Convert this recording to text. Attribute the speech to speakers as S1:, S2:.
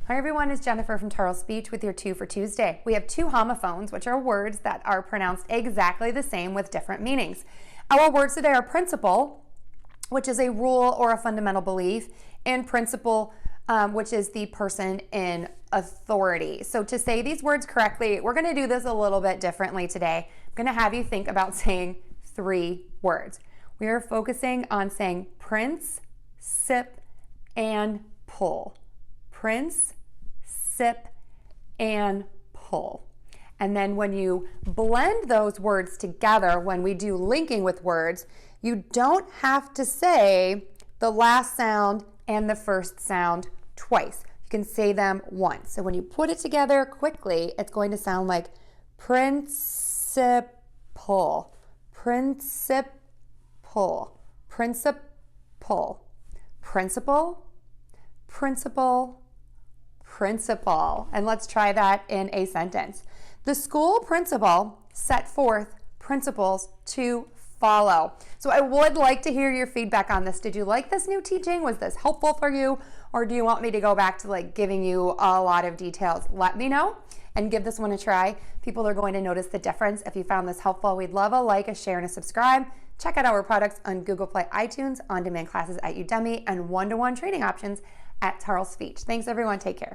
S1: Hi everyone, it's Jennifer from Tarle Speech with your 2 for Tuesday. We have 2 homophones, which are words that are pronounced exactly the same with different meanings. Our words today are principle, which is a rule or a fundamental belief, and principal, which is the person in authority. So to say these words correctly, we're going to do this a little bit differently today. I'm going to have you think about saying 3 words. We are focusing on saying prince, sip, and pull. Prince, sip, and pull. And then when you blend those words together, when we do linking with words, you don't have to say the last sound and the first sound twice. You can say them once. So when you put it together quickly, it's going to sound like principal, principal, principal, principal, principal, principal. And let's try that in a sentence. The school principal set forth principles to follow. So I would like to hear your feedback on this. Did you like this new teaching? Was this helpful for you? Or do you want me to go back to giving you a lot of details? Let me know and give this one a try. People are going to notice the difference. If you found this helpful, we'd love a like, a share, and a subscribe. Check out our products on Google Play, iTunes, on-demand classes at Udemy, and one-to-one training options at Tarle Speech. Thanks everyone, take care.